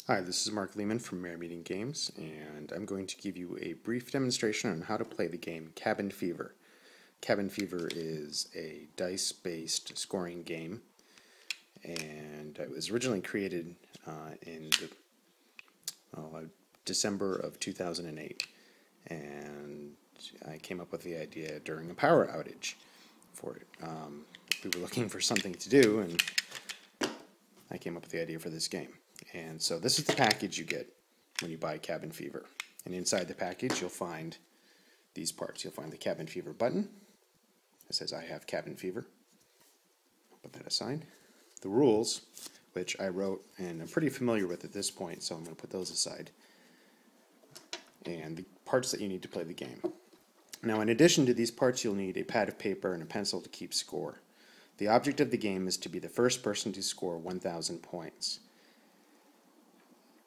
Hi, this is Mark Lehman from Merrymeeting Games, and I'm going to give you a brief demonstration on how to play the game Cabin Fever. Cabin Fever is a dice-based scoring game, and it was originally created in December of 2008, and I came up with the idea during a power outage for it. We were looking for something to do, and I came up with the idea for this game. And so this is the package you get when you buy Cabin Fever. And inside the package you'll find these parts. You'll find the Cabin Fever button. It says I have Cabin Fever. I'll put that aside. The rules, which I wrote and I'm pretty familiar with at this point, so I'm going to put those aside. And the parts that you need to play the game. Now, in addition to these parts, you'll need a pad of paper and a pencil to keep score. The object of the game is to be the first person to score 1,000 points.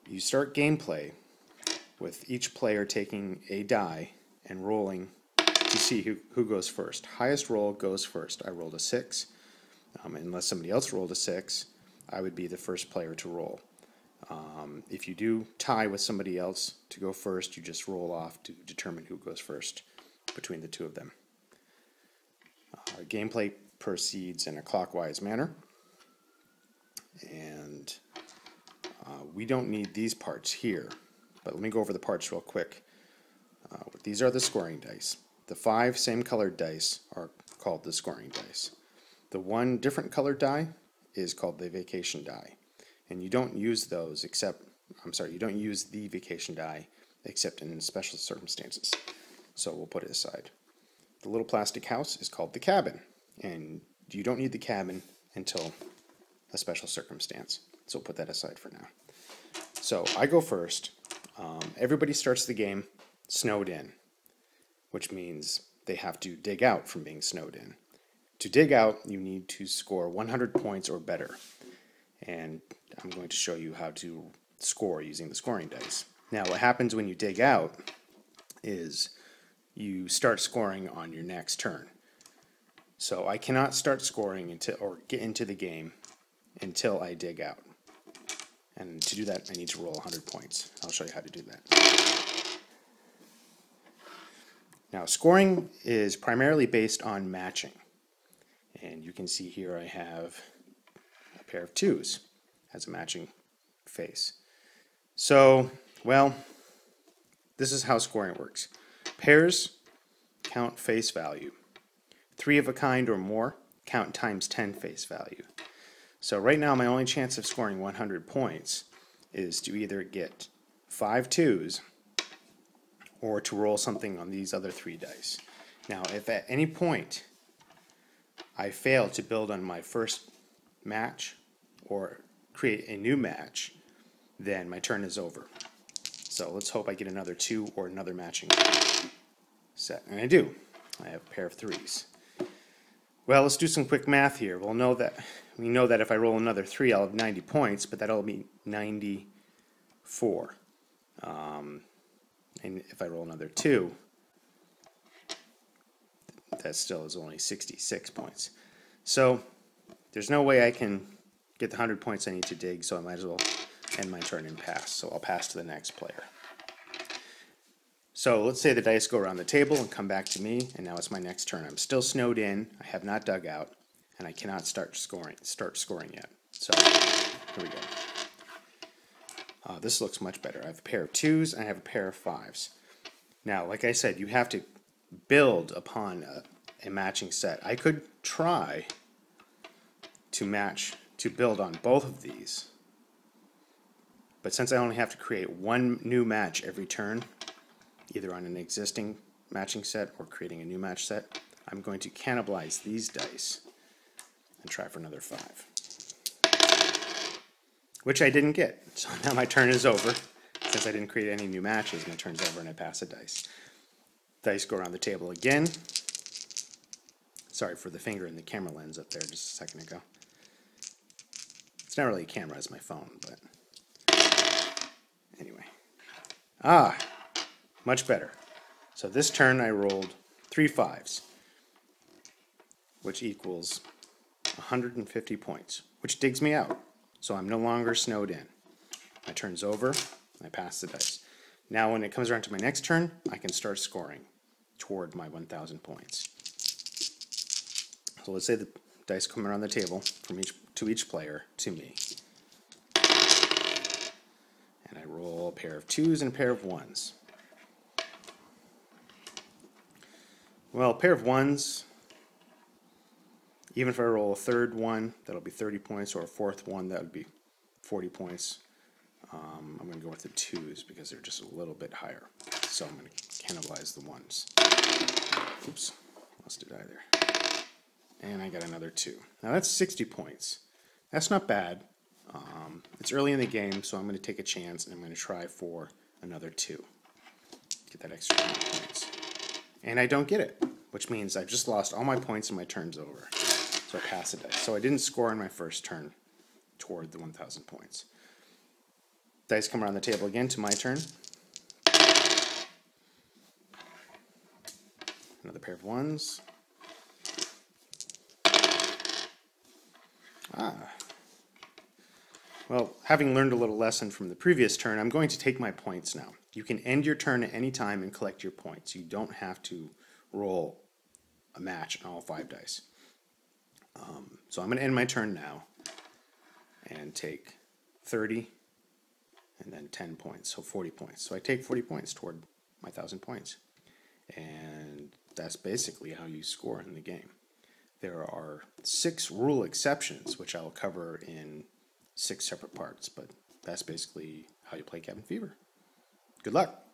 You start gameplay with each player taking a die and rolling to see who goes first. Highest roll goes first. I rolled a 6. Unless somebody else rolled a 6, I would be the first player to roll. If you do tie with somebody else to go first, you just roll off to determine who goes first between the two of them. Gameplay proceeds in a clockwise manner, and we don't need these parts here, but let me go over the parts real quick. These are the scoring dice. The 5 same colored dice are called the scoring dice. The 1 different colored die is called the vacation die, and you don't use those you don't use the vacation die except in special circumstances. So we'll put it aside. The little plastic house is called the cabin, and you don't need the cabin until a special circumstance. So we'll put that aside for now. So I go first. Everybody starts the game snowed in, which means they have to dig out from being snowed in. To dig out, you need to score 100 points or better. And I'm going to show you how to score using the scoring dice. Now, what happens when you dig out is you start scoring on your next turn. So I cannot start scoring or get into the game until I dig out. And to do that, I need to roll 100 points. I'll show you how to do that. Now, scoring is primarily based on matching. And you can see here I have a pair of 2s as a matching face. So, well, this is how scoring works. Pairs count face value. 3 of a kind or more count times 10 face value. So right now my only chance of scoring 100 points is to either get 5 2s or to roll something on these other 3 dice. Now, if at any point I fail to build on my first match or create a new match, then my turn is over. So let's hope I get another 2 or another matching set. And I do. I have a pair of 3s. Well, let's do some quick math here. We know that if I roll another 3, I'll have 90 points, but that'll be 94. And if I roll another 2, that still is only 66 points. So there's no way I can get the 100 points I need to dig, so I might as well end my turn and pass. So I'll pass to the next player. So let's say the dice go around the table and come back to me, and now it's my next turn. I'm still snowed in, I have not dug out, and I cannot start scoring yet. So here we go. This looks much better. I have a pair of 2s and I have a pair of 5s. Now, like I said, you have to build upon a matching set. I could try to build on both of these, but since I only have to create 1 new match every turn, either on an existing matching set or creating a new match set, I'm going to cannibalize these dice and try for another 5. Which I didn't get. So now my turn is over. Since I didn't create any new matches, my turn's over and I pass a dice. Dice go around the table again. Sorry for the finger in the camera lens up there just a second ago. It's not really a camera, it's my phone, but anyway. Much better. So this turn I rolled 3 5s, which equals 150 points, which digs me out. So I'm no longer snowed in. My turn's over. I pass the dice. Now when it comes around to my next turn, I can start scoring toward my 1,000 points. So let's say the dice come around the table from each player to me. And I roll a pair of 2s and a pair of 1s. Well, a pair of 1s, even if I roll a third one, that'll be 30 points, or a fourth one, that would be 40 points. I'm going to go with the 2s because they're just a little bit higher. So I'm going to cannibalize the 1s. Oops, lost it either. And I got another 2. Now that's 60 points. That's not bad. It's early in the game, so I'm going to take a chance and I'm going to try for another 2. Get that extra 20 points. And I don't get it, which means I've just lost all my points and my turn's over. So I pass the dice. So I didn't score on my first turn toward the 1,000 points. Dice come around the table again to my turn. Another pair of 1s. Well, having learned a little lesson from the previous turn, I'm going to take my points now. You can end your turn at any time and collect your points. You don't have to roll a match on all 5 dice. So I'm going to end my turn now and take 30 and then 10 points, so 40 points. So I take 40 points toward my 1,000 points. And that's basically how you score in the game. There are 6 rule exceptions, which I'll cover in 6 separate parts, but that's basically how you play Cabin Fever. Good luck!